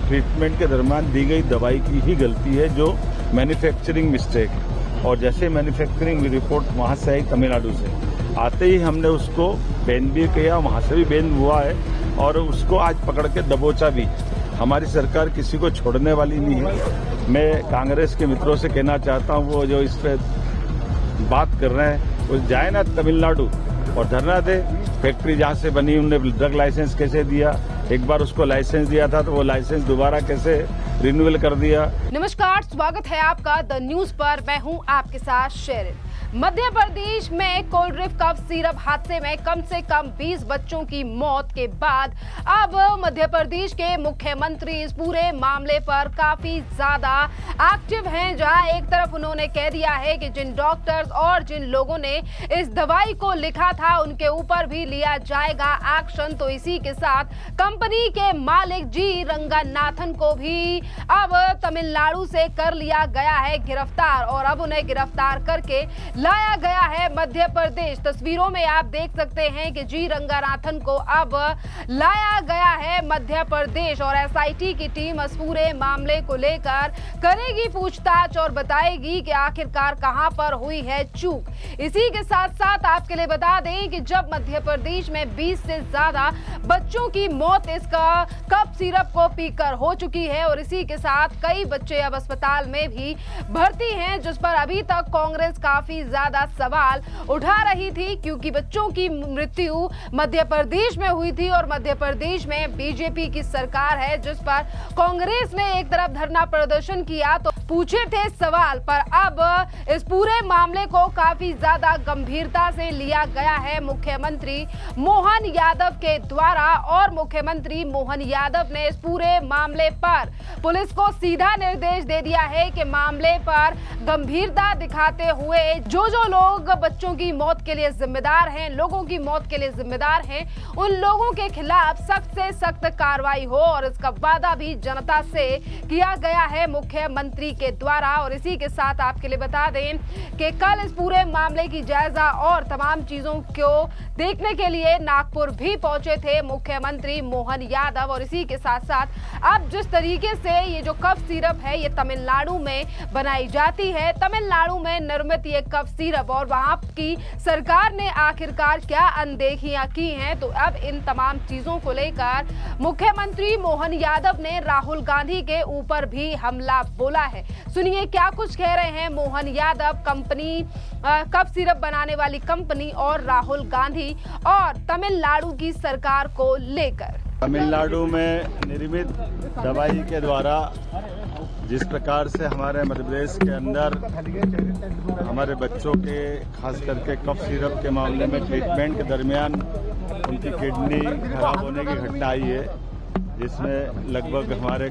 Treatment के दरमियान दी गई दवाई की ही गलती है, जो मैन्युफैक्चरिंग मिस्टेक है। और जैसे मैन्युफैक्चरिंग रिपोर्ट वहाँ से आई तमिलनाडु से, आते ही हमने उसको बैन भी किया, वहाँ से भी बैन हुआ है और उसको आज पकड़ के दबोचा भी। हमारी सरकार किसी को छोड़ने वाली नहीं है। मैं कांग्रेस के मित्रों से कहना चाहता हूँ, वो जो इस पर बात कर रहे हैं वो जाए ना तमिलनाडु और धरना दे। फैक्ट्री जहाँ से बनी उन्होंने ड्रग लाइसेंस कैसे दिया, एक बार उसको लाइसेंस दिया था तो वो लाइसेंस दोबारा कैसे रिन्यूअल कर दिया। नमस्कार, स्वागत है आपका द न्यूज पर। मैं हूं आपके साथ शेरिन। मध्य प्रदेश में कोल्ड कफ सिरप हादसे में कम से कम 20 बच्चों की मौत के बाद अब मध्य प्रदेश के मुख्यमंत्री इस पूरे मामले पर काफी ज्यादा एक्टिव हैं। जहां एक तरफ उन्होंने कह दिया है कि जिन डॉक्टर्स और जिन लोगों ने इस दवाई को लिखा था उनके ऊपर भी लिया जाएगा एक्शन। तो इसी के साथ कंपनी के मालिक जी रंगनाथन को भी अब तमिलनाडु से कर लिया गया है गिरफ्तार और अब उन्हें गिरफ्तार करके लाया गया है मध्य प्रदेश। तस्वीरों में आप देख सकते हैं कि जी रंगनाथन को अब लाया गया है मध्य प्रदेश और एसआईटी की टीम इस पूरे मामले को लेकर करेगी पूछताछ और बताएगी कि आखिरकार कहां पर हुई है चूक। इसी के साथ साथ आपके लिए बता दें कि जब मध्य प्रदेश में 20 से ज्यादा बच्चों की मौत इसका कफ सिरप को पीकर हो चुकी है और इसी के साथ कई बच्चे अब अस्पताल में भी भर्ती हैं, जिस पर अभी तक कांग्रेस काफी ज्यादा सवाल उठा रही थी, क्योंकि बच्चों की मृत्यु मध्य प्रदेश में हुई थी और मध्य प्रदेश में बीजेपी की सरकार है, जिस पर कांग्रेस ने एक तरफ धरना प्रदर्शन किया तो पूछे थे सवाल। पर अब इस पूरे मामले को काफी ज्यादा गंभीरता से लिया गया है मुख्यमंत्री मोहन यादव के द्वारा और मुख्यमंत्री मोहन यादव ने इस पूरे मामले पर पुलिस को सीधा निर्देश दे दिया है कि मामले पर गंभीरता दिखाते हुए जो लोग बच्चों की मौत के लिए जिम्मेदार हैं, लोगों की मौत के लिए जिम्मेदार हैं, उन लोगों के खिलाफ सख्त से सख्त कार्रवाई हो और इसका वादा भी जनता से किया गया है मुख्यमंत्री के द्वारा। और इसी के साथ आपके लिए बता दें कि कल इस पूरे मामले की जायजा और तमाम चीजों को देखने के लिए नागपुर भी पहुंचे थे मुख्यमंत्री मोहन यादव। और इसी के साथ साथ अब जिस तरीके से ये जो कफ सिरप है ये तमिलनाडु में बनाई जाती है, तमिलनाडु में निर्मित ये कफ सिरप और वहां की सरकार ने आखिरकार क्या अनदेखियां की हैं, तो अब इन तमाम चीजों को लेकर मुख्यमंत्री मोहन यादव ने राहुल गांधी के ऊपर भी हमला बोला है। सुनिए क्या कुछ कह रहे हैं Mohan Yadav, company cough syrup बनाने वाली कंपनी और राहुल गांधी और तमिलनाडु की सरकार को लेकर। तमिलनाडु में निर्मित दवाई के द्वारा जिस प्रकार से हमारे मध्य प्रदेश के अंदर हमारे बच्चों के खास करके कफ सिरप के मामले में ट्रीटमेंट के दरमियान उनकी किडनी खराब होने की घटना आई है, जिसमें लगभग हमारे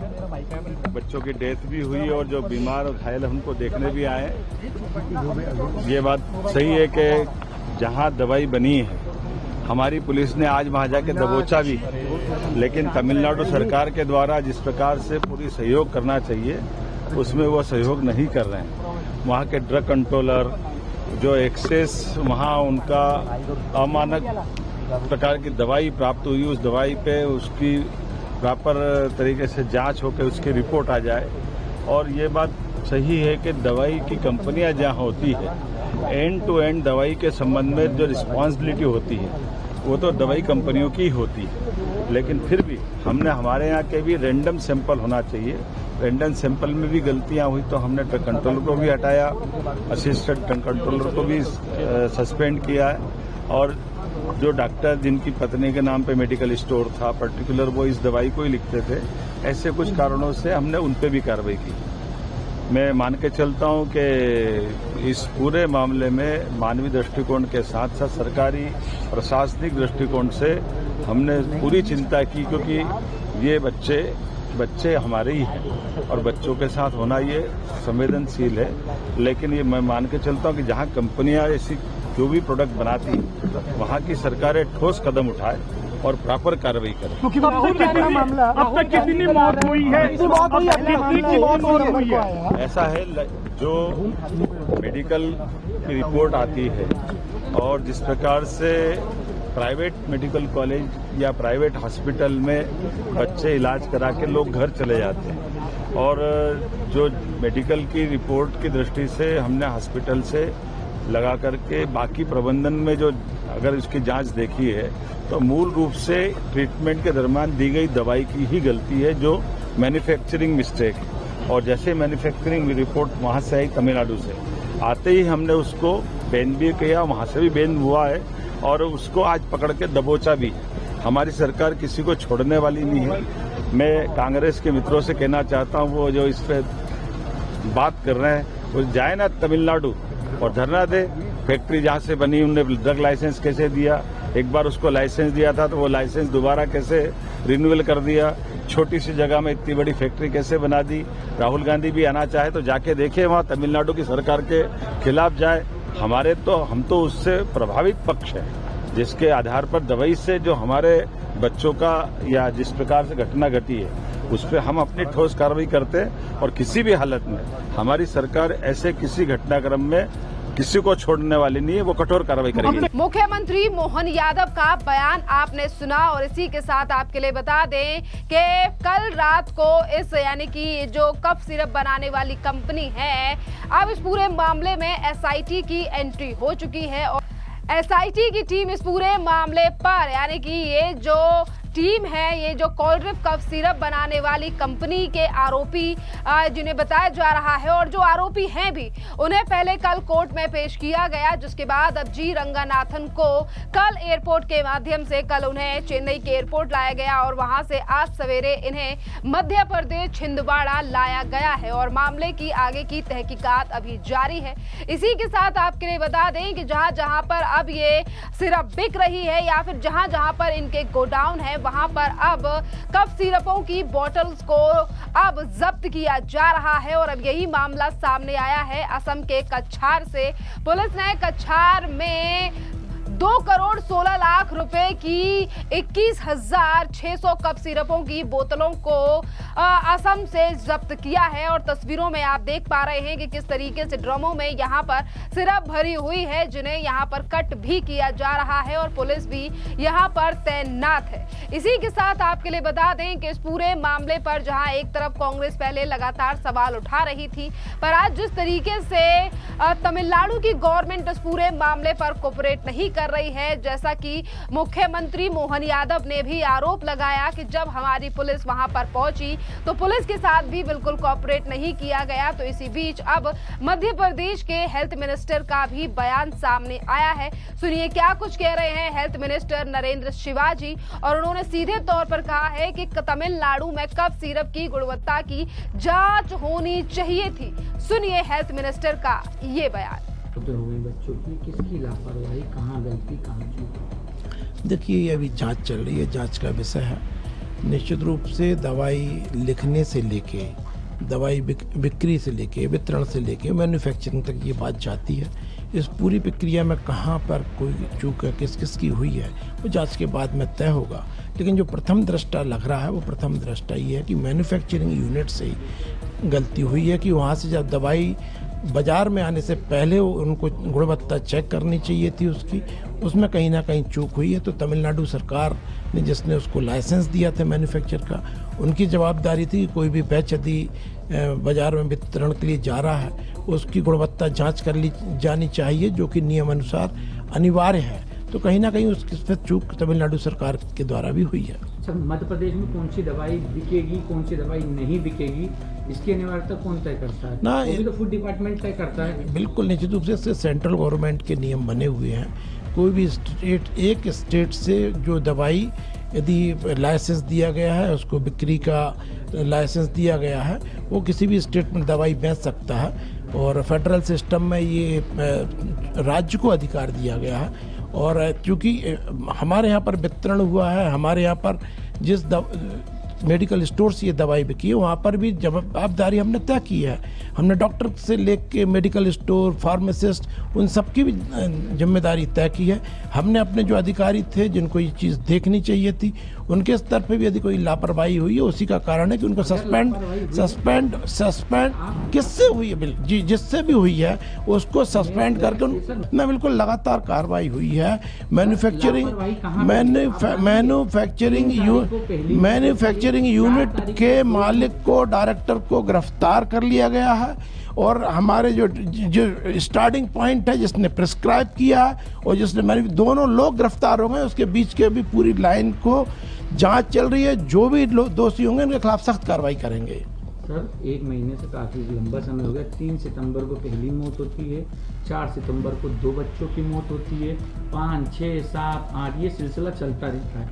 बच्चों की डेथ भी हुई और जो बीमार और घायल उनको देखने भी आए। ये बात सही है कि जहां दवाई बनी है हमारी पुलिस ने आज वहां जाके दबोचा भी, लेकिन तमिलनाडु सरकार के द्वारा जिस प्रकार से पूरी सहयोग करना चाहिए उसमें वो सहयोग नहीं कर रहे हैं। वहां के ड्रग कंट्रोलर जो एक्सेस वहां उनका अमानक प्रकार की दवाई प्राप्त हुई, उस दवाई पे उसकी प्रॉपर तरीके से जांच होकर उसकी रिपोर्ट आ जाए। और ये बात सही है कि दवाई की कंपनियां जहां होती है एंड टू एंड दवाई के संबंध में जो रिस्पॉन्सिबिलिटी होती है वो तो दवाई कंपनियों की होती है, लेकिन फिर भी हमने हमारे यहाँ के भी रैंडम सैंपल होना चाहिए। रैंडम सैंपल में भी गलतियां हुई तो हमने ड्रग कंट्रोलर को भी हटाया, असिस्टेंट ड्रग कंट्रोलर को भी सस्पेंड किया है और जो डॉक्टर जिनकी पत्नी के नाम पे मेडिकल स्टोर था पर्टिकुलर वो इस दवाई को ही लिखते थे, ऐसे कुछ कारणों से हमने उन पे भी कार्रवाई की। मैं मान के चलता हूं कि इस पूरे मामले में मानवीय दृष्टिकोण के साथ साथ सरकारी प्रशासनिक दृष्टिकोण से हमने पूरी चिंता की, क्योंकि ये बच्चे हमारे ही हैं और बच्चों के साथ होना ये संवेदनशील है। लेकिन ये मैं मान के चलता हूं कि जहां कंपनियां ऐसी जो भी प्रोडक्ट बनाती वहां की सरकारें ठोस कदम उठाए और प्रॉपर कार्रवाई करें। अब तक कितनी मौत हुई है? ऐसा है जो मेडिकल की रिपोर्ट आती है और जिस प्रकार से प्राइवेट मेडिकल कॉलेज या प्राइवेट हॉस्पिटल में बच्चे इलाज करा के लोग घर चले जाते हैं और जो मेडिकल की रिपोर्ट की दृष्टि से हमने हॉस्पिटल से लगा करके बाकी प्रबंधन में जो अगर इसकी जांच देखी है तो मूल रूप से ट्रीटमेंट के दरमियान दी गई दवाई की ही गलती है, जो मैन्युफैक्चरिंग मिस्टेक है। और जैसे मैन्युफैक्चरिंग रिपोर्ट वहां से आई तमिलनाडु से, आते ही हमने उसको बैन भी किया, वहां से भी बैन हुआ है और उसको आज पकड़ के दबोचा भी। हमारी सरकार किसी को छोड़ने वाली नहीं है। मैं कांग्रेस के मित्रों से कहना चाहता हूं, वो जो इस पे बात कर रहे हैं वो जाए ना तमिलनाडु और धरना दे। फैक्ट्री जहां से बनी उन्होंने ड्रग लाइसेंस कैसे दिया, एक बार उसको लाइसेंस दिया था तो वो लाइसेंस दोबारा कैसे रिन्यूअल कर दिया, छोटी सी जगह में इतनी बड़ी फैक्ट्री कैसे बना दी। राहुल गांधी भी आना चाहे तो जाके देखे, वहां तमिलनाडु की सरकार के खिलाफ जाए। हम तो उससे प्रभावित पक्ष है, जिसके आधार पर दवाई से जो हमारे बच्चों का या जिस प्रकार से घटना घटी है उस पर हम अपनी ठोस कार्रवाई करते हैं और किसी भी हालत में हमारी सरकार ऐसे किसी घटनाक्रम में किसी को छोड़ने वाली नहीं है, वो कठोर कार्रवाई करेगी। मुख्यमंत्री मोहन यादव का बयान आपने सुना और इसी के साथ आपके लिए बता दें कि कल रात को इस यानी कि जो कफ सिरप बनाने वाली कंपनी है, अब इस पूरे मामले में एसआईटी की एंट्री हो चुकी है और एसआईटी की टीम इस पूरे मामले पर यानी कि ये जो टीम है, ये जो कोल्ड्रिफ कफ सिरप बनाने वाली कंपनी के आरोपी जिन्हें बताया जा रहा है और जो आरोपी हैं भी, उन्हें पहले कल कोर्ट में पेश किया गया, जिसके बाद अब जी रंगानाथन को कल एयरपोर्ट के माध्यम से कल उन्हें चेन्नई के एयरपोर्ट लाया गया और वहां से आज सवेरे इन्हें मध्य प्रदेश छिंदवाड़ा लाया गया है और मामले की आगे की तहकीकात अभी जारी है। इसी के साथ आपके लिए बता दें कि जहां जहां पर अब ये सिरप बिक रही है या फिर जहां जहां पर इनके गोडाउन है, वहां पर अब कफ सिरपों की बोतल्स को अब जब्त किया जा रहा है और अब यही मामला सामने आया है असम के कछार से। पुलिस ने कछार में 2 करोड़ 16 लाख रुपए की 21,600 कप सिरपों की बोतलों को असम से जब्त किया है और तस्वीरों में आप देख पा रहे हैं कि किस तरीके से ड्रमों में यहां पर सिरप भरी हुई है, जिन्हें यहां पर कट भी किया जा रहा है और पुलिस भी यहां पर तैनात है। इसी के साथ आपके लिए बता दें कि इस पूरे मामले पर जहां एक तरफ कांग्रेस पहले लगातार सवाल उठा रही थी, पर आज जिस तरीके से तमिलनाडु की गवर्नमेंट इस पूरे मामले पर कोऑपरेट नहीं कर रही है, जैसा कि मुख्यमंत्री मोहन यादव ने भी आरोप लगाया कि जब हमारी पुलिस वहां पर पहुंची तो पुलिस के साथ भी बिल्कुल कोऑपरेट नहीं किया गया। तो इसी बीच अब मध्य प्रदेश के हेल्थ मिनिस्टर का भी बयान सामने आया है। सुनिए क्या कुछ कह रहे हैं हेल्थ मिनिस्टर नरेंद्र शिवाजी और उन्होंने सीधे तौर पर कहा है कि तमिलनाडु में कफ सिरप की गुणवत्ता की जांच होनी चाहिए थी। सुनिए हेल्थ मिनिस्टर का ये बयान। बच्चों की किसकी लापरवाही, कहाँ गलती, कहाँ चूक? देखिए, ये अभी जांच चल रही है, जांच का विषय है। निश्चित रूप से दवाई लिखने से लेके दवाई बिक्री से लेके वितरण से लेके मैन्युफैक्चरिंग तक ये बात जाती है। इस पूरी प्रक्रिया में कहाँ पर कोई चूक है, किस किस की हुई है, वो जांच के बाद में तय होगा। लेकिन जो प्रथम दृष्टा लग रहा है वो प्रथम दृष्टा ये है कि मैन्युफैक्चरिंग यूनिट से ही गलती हुई है कि वहाँ से जब दवाई बाजार में आने से पहले उनको गुणवत्ता चेक करनी चाहिए थी उसमें कहीं ना कहीं चूक हुई है। तो तमिलनाडु सरकार ने जिसने उसको लाइसेंस दिया था मैन्युफैक्चर का, उनकी जवाबदारी थी कि कोई भी बैच यदि बाजार में वितरण के लिए जा रहा है उसकी गुणवत्ता जांच कर ली जानी चाहिए, जो कि नियम अनुसार अनिवार्य है। तो कहीं ना कहीं उसकी चूक तमिलनाडु सरकार के द्वारा भी हुई है। मध्य प्रदेश में कौन सी दवाई बिकेगी, कौन सी दवाई नहीं बिकेगी, इसकी अनिवार्यता कौन तय करता है? ना, ये तो फूड डिपार्टमेंट तय करता है। बिल्कुल निश्चित रूप से सेंट्रल गवर्नमेंट के नियम बने हुए हैं। कोई भी स्टेट, एक स्टेट से जो दवाई यदि लाइसेंस दिया गया है, उसको बिक्री का लाइसेंस दिया गया है, वो किसी भी स्टेट में दवाई बेच सकता है और फेडरल सिस्टम में ये राज्य को अधिकार दिया गया है। और चूँकि हमारे यहाँ पर वितरण हुआ है, हमारे यहाँ पर जिस मेडिकल स्टोर से ये दवाई बिकी है वहाँ पर भी जवाबदारी हमने तय की है। हमने डॉक्टर से लेके मेडिकल स्टोर, फार्मासिस्ट, उन सबकी भी जिम्मेदारी तय की है। हमने अपने जो अधिकारी थे जिनको ये चीज़ देखनी चाहिए थी, उनके स्तर पे भी यदि कोई लापरवाही हुई है, उसी का कारण है कि उनको सस्पेंड किससे हुई है, जी जिससे भी हुई है उसको सस्पेंड करके ना बिल्कुल लगातार कार्रवाई हुई है। मैन्युफैक्चरिंग यूनिट के मालिक को, डायरेक्टर को गिरफ्तार कर लिया गया है और हमारे जो स्टार्टिंग पॉइंट है जिसने प्रिस्क्राइब किया है और जिसने दोनों लोग गिरफ्तार हो गए। उसके बीच के भी पूरी लाइन को जांच चल रही है। जो भी दोषी होंगे उनके खिलाफ सख्त कार्रवाई करेंगे। सर 1 महीने से काफ़ी लंबा समय हो गया। 3 सितंबर को पहली मौत होती है, 4 सितंबर को 2 बच्चों की मौत होती है, 5, 6, 7, 8 ये सिलसिला चलता रहता है।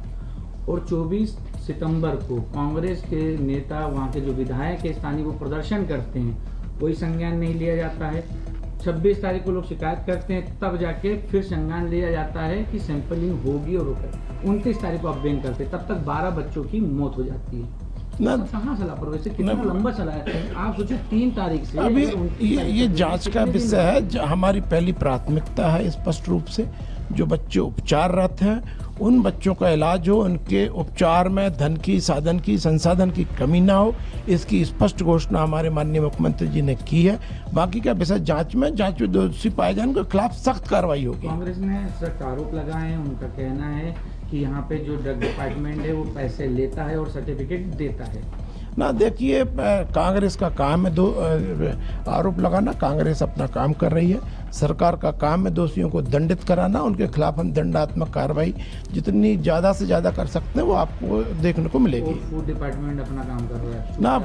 और 24 सितंबर को कांग्रेस के नेता, वहाँ के जो विधायक है स्थानीय, वो प्रदर्शन करते हैं, कोई संज्ञान नहीं लिया जाता है। 26 तारीख को लोग शिकायत करते हैं, तब जाके फिर संज्ञान लिया जाता है कि सैंपलिंग होगी और 29 तारीख को अध्ययन करते, तब तक 12 बच्चों की मौत हो जाती है। ना कहाँ से लापरवाही से कितना लंबा चला है? आप सोचिए 3 तारीख से अभी ये जांच का विषय है। हमारी पहली प्राथमिकता है स्पष्ट रूप से जो बच्चे उपचाररत हैं उन बच्चों का इलाज हो, उनके उपचार में धन की, साधन की, संसाधन की कमी ना हो, इसकी स्पष्ट घोषणा हमारे माननीय मुख्यमंत्री जी ने की है। बाकी का विषय जांच में दोषी पाए जाने के खिलाफ सख्त कार्रवाई होगी। कांग्रेस ने सख्त आरोप लगाए हैं। उनका कहना है कि यहाँ पे जो ड्रग डिपार्टमेंट है वो पैसे लेता है और सर्टिफिकेट देता है। ना देखिए, कांग्रेस का काम है आरोप लगाना। कांग्रेस अपना काम कर रही है। सरकार का काम है दोषियों को दंडित कराना। उनके खिलाफ हम दंडात्मक कार्रवाई जितनी ज़्यादा से ज़्यादा कर सकते हैं वो आपको देखने को मिलेगी। फूड डिपार्टमेंट अपना काम कर रहा है ना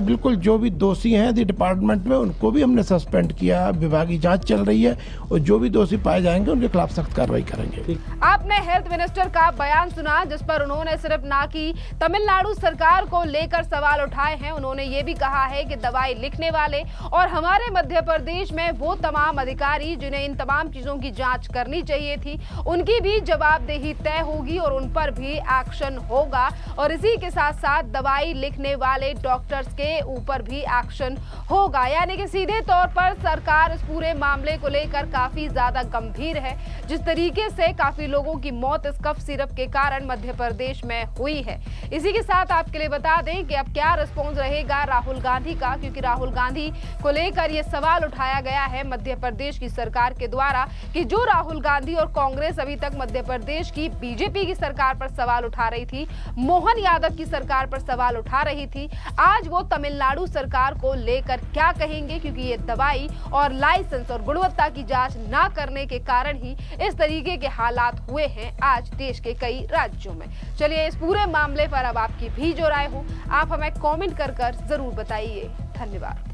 बिल्कुल, जो भी दोषी हैं यदि डिपार्टमेंट में उनको भी हमने सस्पेंड किया। विभागीय जांच चल रही है और जो भी दोषी पाए जाएंगे उनके खिलाफ सख्त कार्रवाई करेंगे। आपने हेल्थ मिनिस्टर का बयान सुना जिस पर उन्होंने सिर्फ ना कि तमिलनाडु सरकार को लेकर सवाल उठाए हैं, उन्होंने ये भी कहा है कि दवाई लिखने वाले और हमारे मध्य प्रदेश में वो तमाम अधिकारी जिन्हें इन तमाम चीजों की जांच करनी चाहिए थी, उनकी भी जवाबदेही तय होगी और उन पर भी एक्शन होगा। और इसी के साथ साथ दवाई लिखने वाले डॉक्टर्स के ऊपर भी एक्शन होगा। यानी कि सीधे तौर पर सरकार इस पूरे मामले को लेकर काफी ज्यादा गंभीर है। जिस तरीके से काफी लोगों की मौत इस कफ सिरप के कारण मध्य प्रदेश में हुई है। इसी के साथ आपके लिए बता दें कि अब क्या रिस्पॉन्स रहेगा राहुल गांधी का, क्योंकि राहुल गांधी को लेकर यह सवाल उठाया गया है मध्य प्रदेश की सरकार के द्वारा कि जो राहुल गांधी और कांग्रेस अभी तक मध्य प्रदेश की बीजेपी की सरकार पर सवाल उठा रही थी, मोहन यादव की सरकार पर सवाल उठा रही थी, आज वो तमिलनाडु सरकार को लेकर क्या कहेंगे, क्योंकि ये दवाई और लाइसेंस और गुणवत्ता की जांच ना करने के कारण ही इस तरीके के हालात हुए हैं आज देश के कई राज्यों में। चलिए, इस पूरे मामले पर अब आपकी भी जो राय हो आप हमें कमेंट कर जरूर बताइए। धन्यवाद।